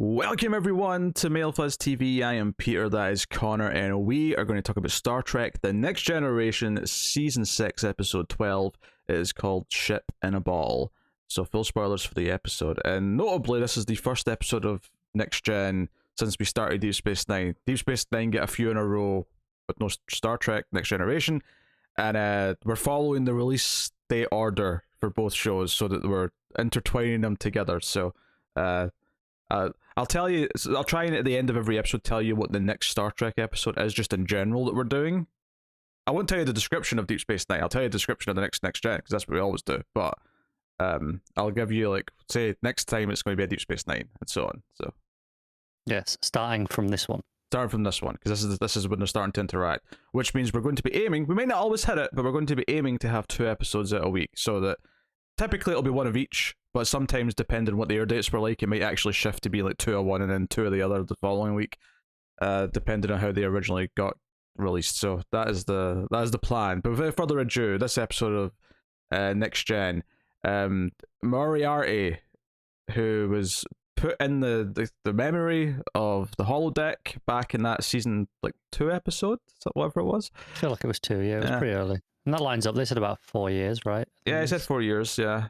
Welcome everyone to Mail Fuzz TV. I am Peter, that is Connor, and we are going to talk about Star Trek The Next Generation, Season 6, Episode 12. It is called Ship in a Ball. So full spoilers for the episode. And notably, this is the first episode of Next Gen since we started Deep Space Nine. Deep Space Nine get a few in a row with no Star Trek Next Generation. And we're following the release date order for both shows so that we're intertwining them together. So, I'll tell you, I'll try and at the end of every episode tell you what the next Star Trek episode is just in general that we're doing. I won't tell you the description of Deep Space Nine, I'll tell you the description of the next Gen, because that's what we always do, but I'll give you, like, say, next time it's going to be a Deep Space Nine, and so on, so. Yes, starting from this one. Starting from this one, because this is when they're starting to interact, which means we're going to be aiming, we may not always hit it, but we're going to be aiming to have 2 episodes out a week, so that typically it'll be 1 of each, but sometimes, depending on what the air dates were like, it might actually shift to be like 2 of one and then 2 of the other the following week, depending on how they originally got released. So that is the plan. But without further ado, this episode of Next Gen, Moriarty, who was put in the memory of the holodeck back in that season 2 episode, whatever it was. I feel like it was 2. Yeah, it was pretty early. And that lines up. They said about 4 years, right? Yeah, he said 4 years. Yeah.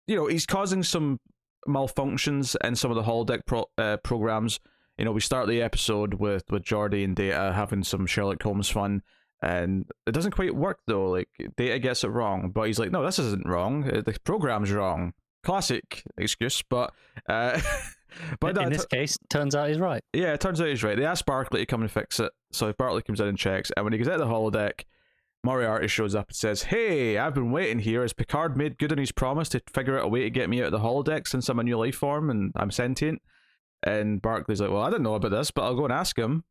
He's causing some malfunctions in some of the holodeck programs. We start the episode with Geordi and Data having some Sherlock Holmes fun, and it doesn't quite work though. Like, Data gets it wrong, but he's like, "No, this isn't wrong. The program's wrong." Classic excuse, but but in this case, turns out he's right. Yeah, it turns out he's right. They asked Barclay to come and fix it, so Barclay comes in and checks, and when he goes out of the holodeck, Moriarty shows up and says, "Hey, I've been waiting here. Has Picard made good on his promise to figure out a way to get me out of the holodeck since I'm a new life form and I'm sentient?" And Barclay's like, "Well, I didn't know about this, but I'll go and ask him."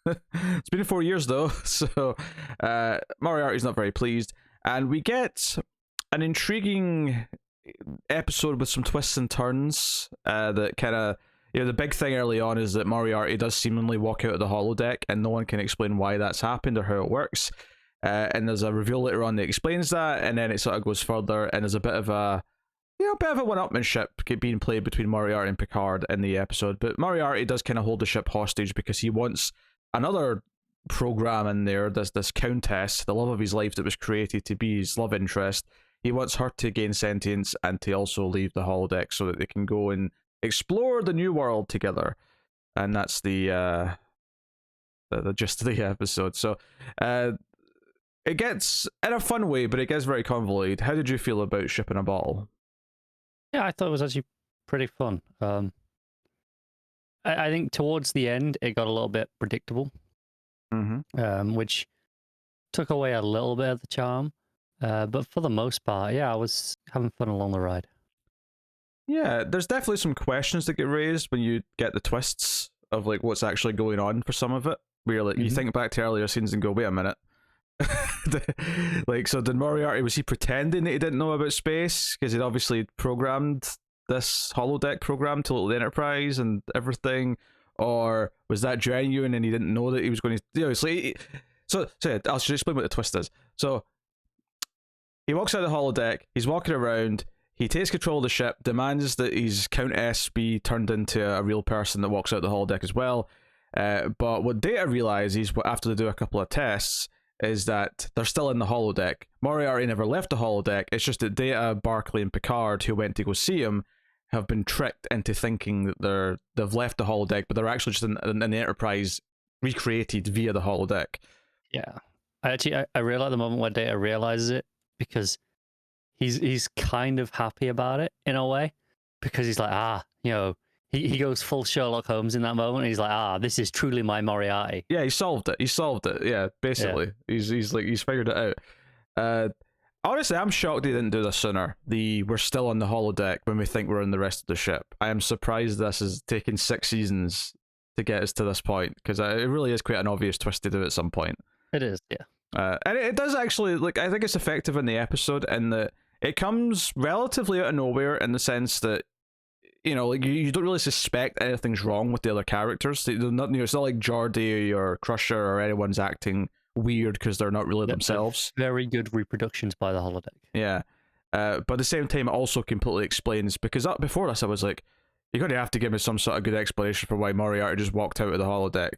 It's been 4 years though, so Moriarty's not very pleased, and we get an intriguing episode with some twists and turns that kind of, the big thing early on is that Moriarty does seemingly walk out of the holodeck and no one can explain why that's happened or how it works, and there's a reveal later on that explains that, and then it sort of goes further, and there's a bit of a one-upmanship being played between Moriarty and Picard in the episode. But Moriarty does kind of hold the ship hostage because he wants another program in there, this countess, the love of his life that was created to be his love interest. He wants her to gain sentience and to also leave the holodeck so that they can go and explore the new world together. And that's the gist of the episode. So it gets, in a fun way, but it gets very convoluted. How did you feel about Ship in a Ball? Yeah, I thought it was actually pretty fun. I think towards the end, it got a little bit predictable, which took away a little bit of the charm. But for the most part, yeah, I was having fun along the ride. Yeah, there's definitely some questions that get raised when you get the twists of what's actually going on for some of it. Where you're you think back to earlier scenes and go, wait a minute. So did Moriarty, was he pretending that he didn't know about space? Because he'd obviously programmed this holodeck program to the Enterprise and everything. Or was that genuine and he didn't know that he was going to... So I'll just explain what the twist is. So he walks out of the holodeck, he's walking around, he takes control of the ship, demands that his Countess be turned into a real person that walks out the holodeck as well. But what Data realizes after they do a couple of tests is that they're still in the holodeck. Moriarty never left the holodeck, it's just that Data, Barclay, and Picard, who went to go see him, have been tricked into thinking that they've left the holodeck, but they're actually just in the Enterprise recreated via the holodeck. Yeah. I really like the moment where Data realizes it, because he's kind of happy about it in a way, because he's like, he goes full Sherlock Holmes in that moment. He's like, this is truly my Moriarty. Yeah, he solved it. Yeah, basically. Yeah. He's figured it out. Honestly, I'm shocked he didn't do this sooner. We're still on the holodeck when we think we're in the rest of the ship. I am surprised this has taken 6 seasons to get us to this point, because it really is quite an obvious twist to do at some point. It is, yeah. And it does actually, I think it's effective in the episode in that it comes relatively out of nowhere, in the sense that, you don't really suspect anything's wrong with the other characters. It's not like Geordi or Crusher or anyone's acting weird because they're not really themselves. Very good reproductions by the holodeck. Yeah. But at the same time, it also completely explains, because before this I was like, you're going to have to give me some sort of good explanation for why Moriarty just walked out of the holodeck.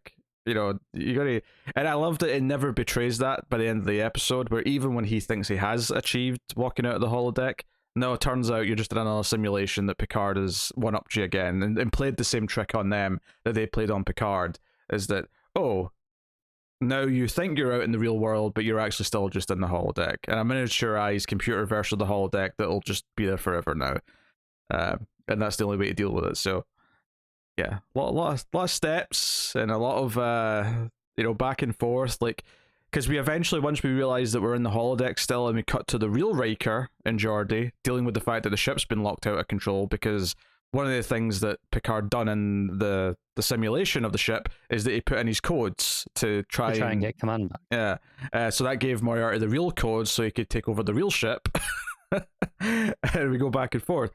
You know, you got to, and I love that it never betrays that by the end of the episode, where even when he thinks he has achieved walking out of the holodeck, no, it turns out you're just in another simulation that Picard has one-upped you again and played the same trick on them that they played on Picard, is that, oh, now you think you're out in the real world, but you're actually still just in the holodeck. And a miniaturized computer version of the holodeck that'll just be there forever now. And that's the only way to deal with it. So, yeah, a lot of steps and a lot of, back and forth, like, because we eventually, once we realize that we're in the holodeck still, and we cut to the real Riker and Geordi dealing with the fact that the ship's been locked out of control, because one of the things that Picard done in the simulation of the ship is that he put in his codes to try and get command back. Yeah. So that gave Moriarty the real codes so he could take over the real ship. And we go back and forth.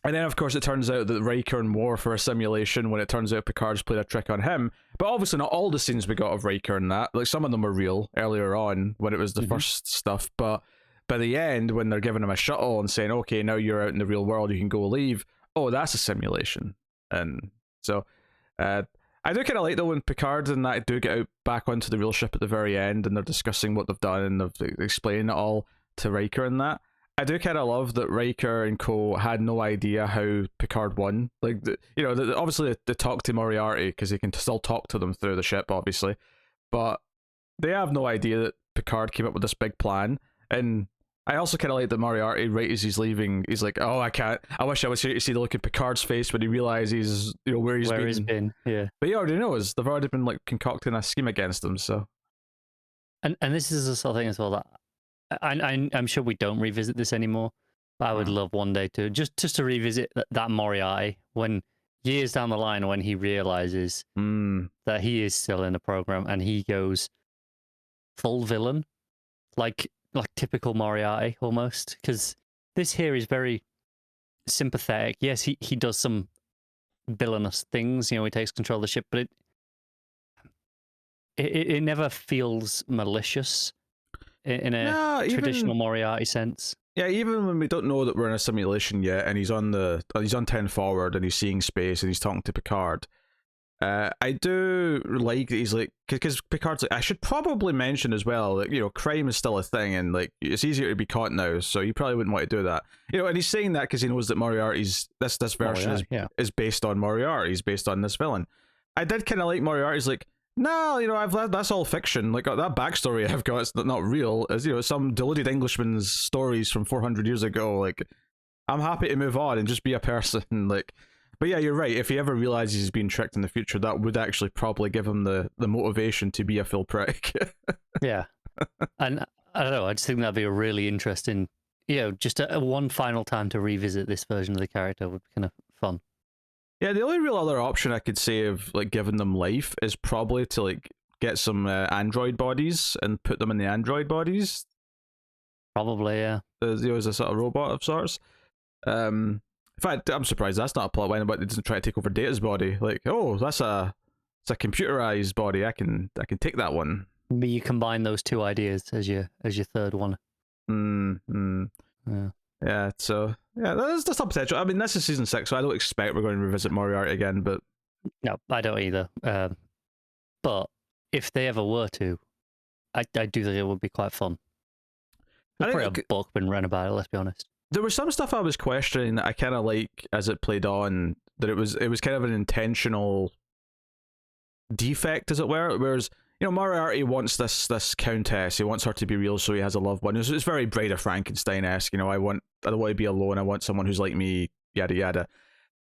And then, of course, it turns out that Riker and War for a simulation, when it turns out Picard's played a trick on him. But obviously not all the scenes we got of Riker and that. Like, some of them were real earlier on when it was the first stuff. But by the end, when they're giving him a shuttle and saying, okay, now you're out in the real world, you can go leave. Oh, that's a simulation. And so, I do kind of like, though, when Picard and that do get out back onto the real ship at the very end and they're discussing what they've done and they've explained it all to Riker and that. I do kind of love that Riker and co had no idea how Picard won. Like, obviously they talk to Moriarty because he can still talk to them through the ship, obviously. But they have no idea that Picard came up with this big plan. And I also kind of like that Moriarty, right as he's leaving, he's like, oh, I wish I was here to see the look in Picard's face when he realizes, where he's been. Yeah. But he already knows. They've already been, like, concocting a scheme against him, so. And this is the sort of thing as well that I'm sure we don't revisit this anymore, but I would love one day to just to revisit that Moriarty when years down the line, when he realizes that he is still in the program and he goes full villain, like typical Moriarty almost. Because this here is very sympathetic. Yes, he does some villainous things. He takes control of the ship, but it never feels malicious. In a traditional Moriarty sense. Yeah, even when we don't know that we're in a simulation yet, and he's on 10 forward, and he's seeing space, and he's talking to Picard. I do like that he's like, because Picard's like, I should probably mention as well that crime is still a thing, and like it's easier to be caught now, so you probably wouldn't want to do that. And he's saying that because he knows that Moriarty's this version is based on Moriarty, he's based on this villain. I did kind of like Moriarty's like, no, that's all fiction. Like, that backstory I've got, it's not real. As some deluded Englishman's stories from 400 years ago. Like, I'm happy to move on and just be a person. Like, but yeah, you're right. If he ever realizes he's being tricked in the future, that would actually probably give him the motivation to be a full prick. Yeah, and I don't know. I just think that'd be a really interesting, just a one final time to revisit this version of the character would be kind of fun. Yeah, the only real other option I could say of like giving them life is probably to like get some android bodies and put them in the android bodies. Probably, yeah. As a sort of robot of sorts. In fact, I'm surprised that's not a plot line, but it doesn't try to take over Data's body. Like, oh, it's a computerized body. I can take that one. Maybe you combine those two ideas as your third one. Yeah. Yeah, so there's some potential. I mean, this is season 6, so I don't expect we're going to revisit Moriarty again, but no, I don't either. But if they ever were to, I do think it would be quite fun. There's probably a book been written about it. Let's be honest. There was some stuff I was questioning that I kind of like as it played on, that it was kind of an intentional defect, as it were. Whereas Moriarty wants this countess. He wants her to be real, so he has a loved one. It's very Bride of Frankenstein-esque. I don't want to be alone. I want someone who's like me. Yada yada.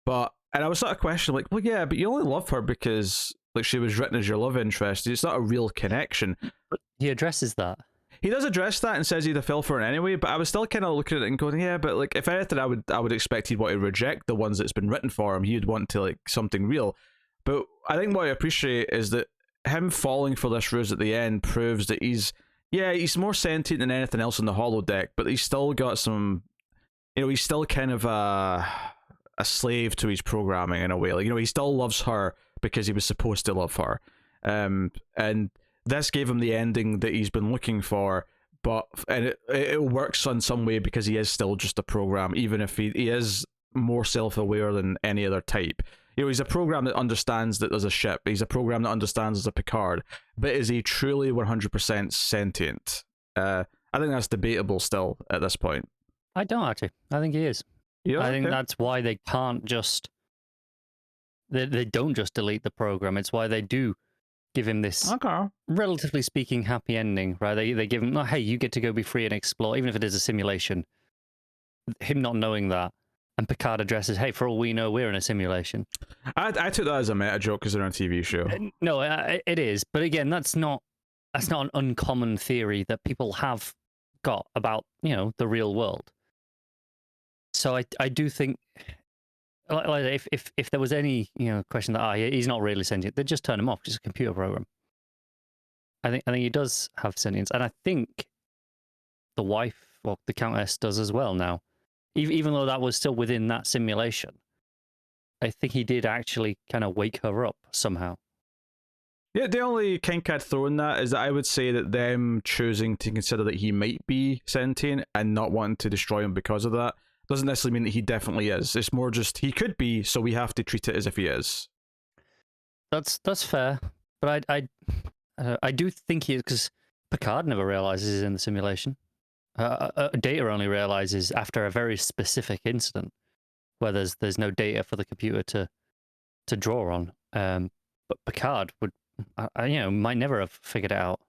And I was sort of questioning, like, well, yeah, but you only love her because like she was written as your love interest. It's not a real connection. But he addresses that. He does address that and says he'd have fell for it anyway. But I was still kind of looking at it and going, yeah, but like if anything, I would expect he'd want to reject the ones that's been written for him. He'd want to like something real. But I think what I appreciate is that him falling for this ruse at the end proves that he's more sentient than anything else in the holodeck, but he's still got some, he's still kind of a slave to his programming in a way. Like, he still loves her because he was supposed to love her. And this gave him the ending that he's been looking for, and it works in some way because he is still just a program, even if he is more self-aware than any other type. You know, he's a program that understands that there's a ship. He's a program that understands there's a Picard. But is he truly 100% sentient? I think that's debatable still at this point. I don't actually. I think he is. Yeah, I think okay. that's why they can't just... They don't just delete the program. It's why they do give him this, Okay. relatively speaking, happy ending, right? They give him, oh, hey, you get to go be free and explore, even if it is a simulation. Him not knowing that. And Picard addresses, hey, for all we know, we're in a simulation. I took that as a meta joke because they're on a TV show. No, it is. But again, that's not an uncommon theory that people have got about, the real world. So I do think, like if there was any question that he's not really sentient, they'd just turn him off. Just a computer program. I think he does have sentience, and I think the wife, well, the Countess, does as well now. Even though that was still within that simulation, I think he did actually kind of wake her up somehow. Yeah, the only kink I'd throw in that is that I would say that them choosing to consider that he might be sentient and not wanting to destroy him because of that doesn't necessarily mean that he definitely is. It's more just he could be, so we have to treat it as if he is. That's fair, but I do think he is, because Picard never realizes he's in the simulation. Data only realizes after a very specific incident where there's no data for the computer to draw on. But Picard would, might never have figured it out.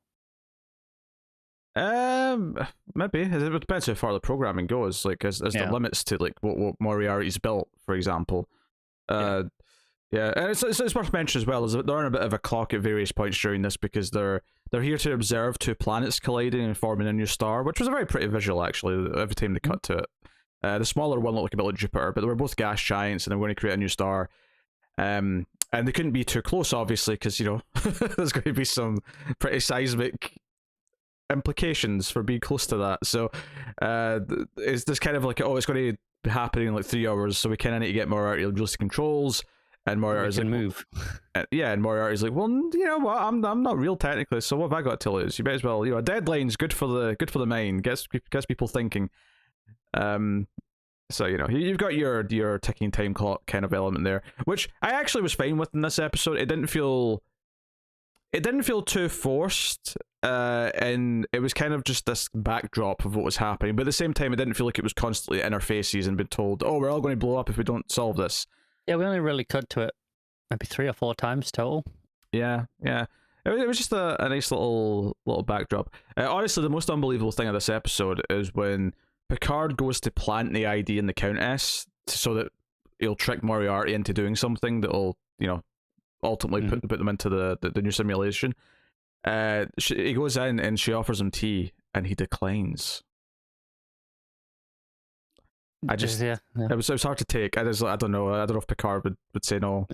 Maybe it depends how far the programming goes. Like, as the limits to like what Moriarty's built, for example. Yeah, and it's worth mentioning as well is that they're on a bit of a clock at various points during this because they're here to observe two planets colliding and forming a new star, which was a very pretty visual actually. Every time they cut to it, the smaller one looked like a bit like Jupiter, but they were both gas giants and they were going to create a new star. And they couldn't be too close, obviously, because there's going to be some pretty seismic implications for being close to that. So it's this kind of like, it's going to be happening in like 3 hours, so we kind of need to get Moriarty to adjust the controls. And Moriarty's like, move. And Moriarty's like, well, you know what? I'm not real technically, so what have I got to lose? You may as well, a deadline's good for the mind, gets people thinking. So you've got your ticking time clock kind of element there, which I actually was fine with in this episode. It didn't feel too forced, and it was kind of just this backdrop of what was happening. But at the same time, it didn't feel like it was constantly in our faces and been told, "Oh, we're all going to blow up if we don't solve this." Yeah, we only really cut to it maybe 3 or 4 times total. Yeah. It was just a nice little backdrop. Honestly, the most unbelievable thing of this episode is when Picard goes to plant the ID in the Countess so that he'll trick Moriarty into doing something that'll, ultimately put them into the new simulation. He goes in and she offers him tea and he declines. It was hard to take. I don't know. I don't know if Picard would say no.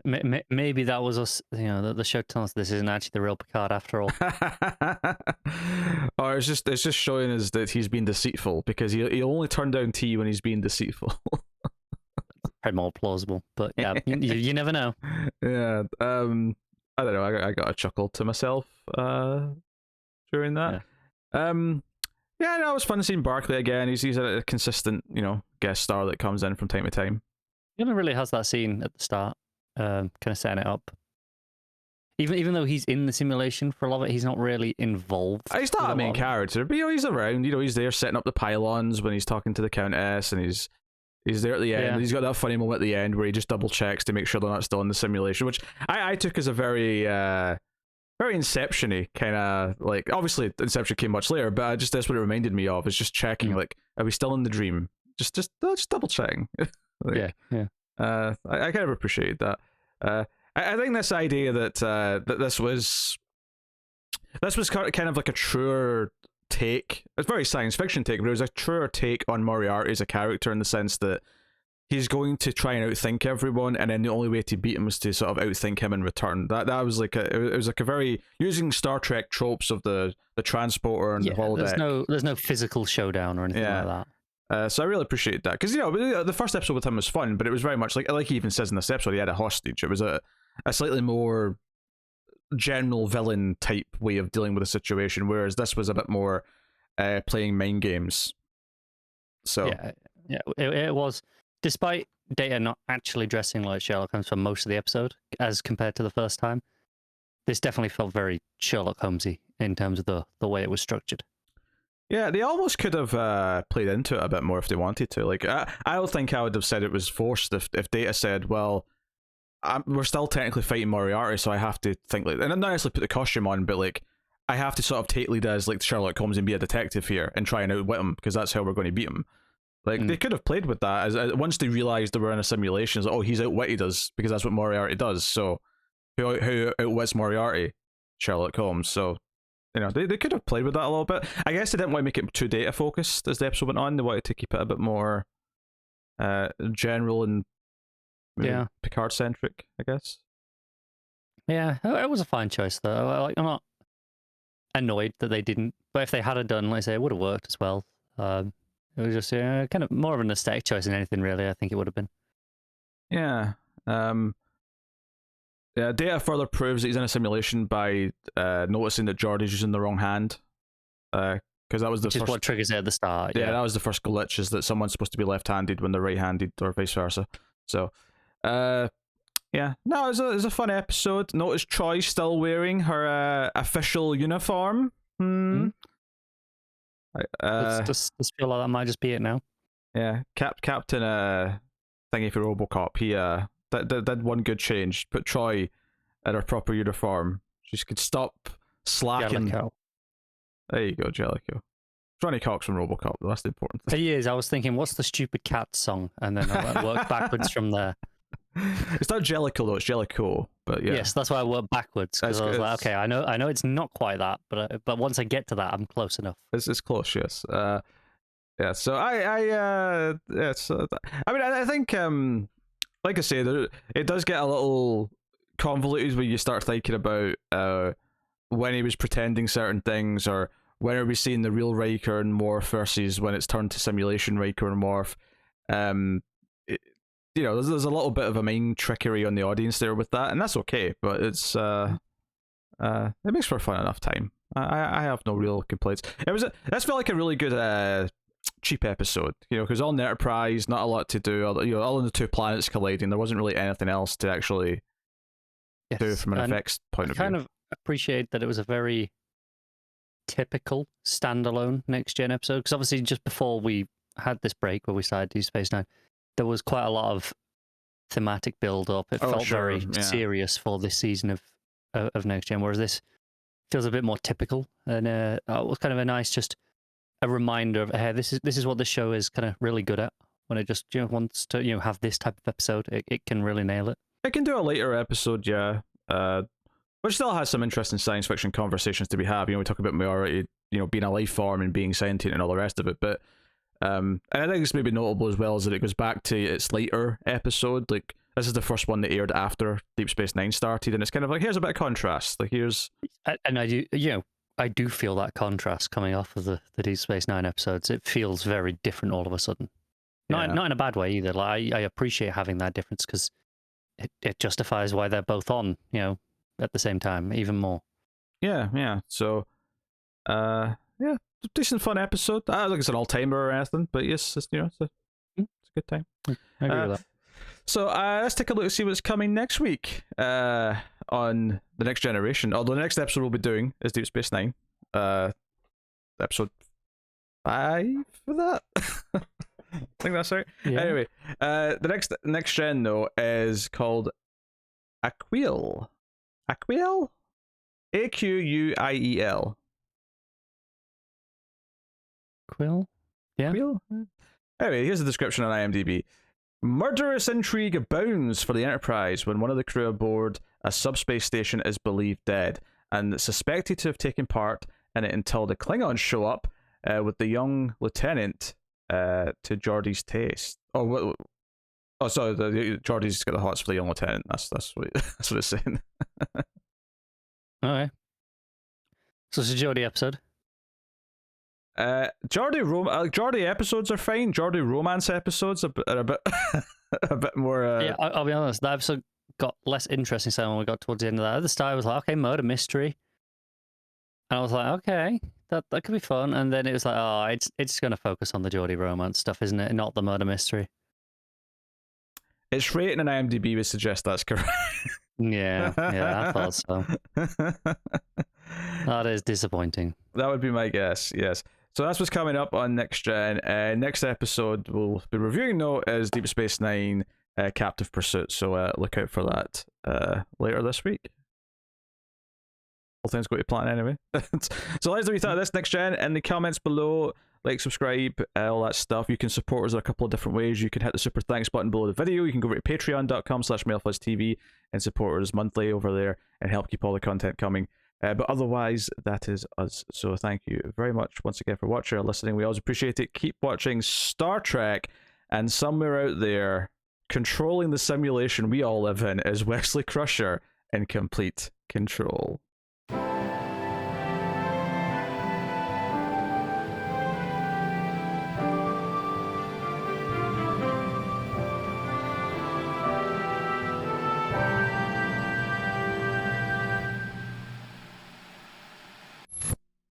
Maybe that was us. The show tells us this isn't actually the real Picard after all. Or it's just showing us that he's been deceitful because he only turned down tea when he's being deceitful. Probably more plausible, but yeah, you never know. Yeah. I don't know. I got a chuckle to myself during that. Yeah. Yeah, no, it was fun seeing Barclay again. He's a consistent, guest star that comes in from time to time. He only really has that scene at the start, kind of setting it up. Even though he's in the simulation for a lot of it, he's not really involved. He's not a main character, but he's around. He's there setting up the pylons when he's talking to the Countess, and he's there at the end. Yeah. He's got that funny moment at the end where he just double checks to make sure they're not still in the simulation, which I took as a very Inception-y kind of, like, obviously Inception came much later, but that's what it reminded me of, is just checking, like, are we still in the dream? Just double checking. Like, yeah. I kind of appreciate that. I think this idea that this was kind of like a truer take. It's very science fiction take, but it was a truer take on Moriarty as a character in the sense that he's going to try and outthink everyone, and then the only way to beat him was to sort of outthink him in return. That was like it was like a very using Star Trek tropes of the transporter and the holodeck. There's no physical showdown or anything like that. So I really appreciate that because the first episode with him was fun, but it was very much like he even says in this episode he had a hostage. It was a slightly more general villain type way of dealing with the situation, whereas this was a bit more playing mind games. So yeah, it was. Despite Data not actually dressing like Sherlock Holmes for most of the episode, as compared to the first time. This definitely felt very Sherlock Holmesy in terms of the way it was structured. Yeah, they almost could have played into it a bit more if they wanted to. Like, I don't think I would have said it was forced if Data said, well, we're still technically fighting Moriarty, so I have to think like, and not necessarily put the costume on, but like, I have to sort of take lead as like Sherlock Holmes and be a detective here and try and outwit him because that's how we're going to beat him. Like, they could have played with that as once they realized they were in a simulation. It's like, oh, he's outwitted us because that's what Moriarty does. So, who outwits Moriarty? Sherlock Holmes. So, you know, they could have played with that a little bit. I guess they didn't want to make it too data focused as the episode went on. They wanted to keep it a bit more general and Picard centric, I guess. Yeah, it was a fine choice though. Like, I'm not annoyed that they didn't, but if they had done, like I say, it would have worked as well. It was just kind of more of an aesthetic choice than anything really. I think it would have been. Yeah. Yeah, Data further proves that he's in a simulation by noticing that Geordie's using the wrong hand. Because that was the Which first... is what triggers it at the start. Yeah, that was the first glitch, is that someone's supposed to be left-handed when they're right-handed, or vice versa. So, yeah. No, it was a fun episode. Notice Troy still wearing her official uniform. Does feel like that might just be it now. Yeah, Captain thingy for RoboCop. He did one good change. Put Troy in her proper uniform. She could stop slacking. Jellicoe. There you go, Jellicoe. Johnny Cox from RoboCop. That's the important thing. He is. I was thinking, what's the stupid cat song? And then I worked backwards from there. It's not Jellicoe though. It's Jellicoe. But yeah. Yes, that's why I worked backwards, because I was like, okay, I know it's not quite that, but once I get to that, I'm close enough. It's close, yes. Yeah. So I think like I say, it does get a little convoluted when you start thinking about when he was pretending certain things, or when are we seeing the real Riker and Worf versus when it's turned to simulation Riker and Worf. You know, there's a little bit of a mind trickery on the audience there with that, and that's okay. But it's it makes for a fun enough time. I have no real complaints. This felt like a really good cheap episode, you know, because all in the Enterprise, not a lot to do. You know, all in the two planets colliding. There wasn't really anything else to actually do from an effects point of view. I kind of appreciate that it was a very typical standalone Next Gen episode, because obviously just before we had this break where we started Deep Space Nine, there was quite a lot of thematic build up. It felt very serious for this season of Next Gen, whereas this feels a bit more typical, and it was kind of a nice, just a reminder of, hey, this is what the show is kind of really good at. When it just wants to have this type of episode, it can really nail it. It can do a later episode, yeah, which still has some interesting science fiction conversations to be had. We talk about Moriarty, being a life form and being sentient and all the rest of it, but and I think it's maybe notable as well is that it goes back to its later episode. Like, this is the first one that aired after Deep Space Nine started, and it's kind of like, here's a bit of contrast. Like, here's... And I do feel that contrast coming off of the Deep Space Nine episodes. It feels very different all of a sudden. Not in a bad way either. Like, I appreciate having that difference, because it justifies why they're both on, at the same time, even more. Yeah. So, yeah, decent fun episode. I don't think it's an all-timer or anything, but yes, it's a good time. I agree with that. So let's take a look and see what's coming next week on The Next Generation. Although the next episode we'll be doing is Deep Space Nine. Episode 5 for that? I think that's right. Yeah. Anyway, the next gen, though, is called Aquiel. Aquiel? Aquiel. Quill? Yeah. Quill? Anyway, here's the description on IMDb. Murderous intrigue abounds for the Enterprise when one of the crew aboard a subspace station is believed dead and suspected to have taken part in it until the Klingons show up with the young lieutenant to Geordie's taste. Oh, sorry, Geordie's got the hots for the young lieutenant. That's what it's saying. Okay. So it's a Geordie episode. Geordie episodes are fine. Geordie romance episodes are a bit a bit more. Yeah, I'll be honest. That episode got less interesting so when we got towards the end of that. At the start, I was like, okay, murder mystery, and I was like, okay, that could be fun. And then it was like, it's going to focus on the Geordie romance stuff, isn't it? Not the murder mystery. Its rating on IMDb would suggest that's correct. Yeah, I thought so. That is disappointing. That would be my guess, yes. So that's what's coming up on Next Gen. Next episode we'll be reviewing, though, is Deep Space Nine Captive Pursuit. So look out for that later this week. All things go to plan anyway. So let us know what you thought of this Next Gen in the comments below. Like, subscribe, all that stuff. You can support us in a couple of different ways. You can hit the super thanks button below the video. You can go over to patreon.com/MailFuzzTV and support us monthly over there and help keep all the content coming. But otherwise, that is us. So thank you very much once again for watching or listening. We always appreciate it. Keep watching Star Trek, and somewhere out there, controlling the simulation we all live in, is Wesley Crusher in complete control.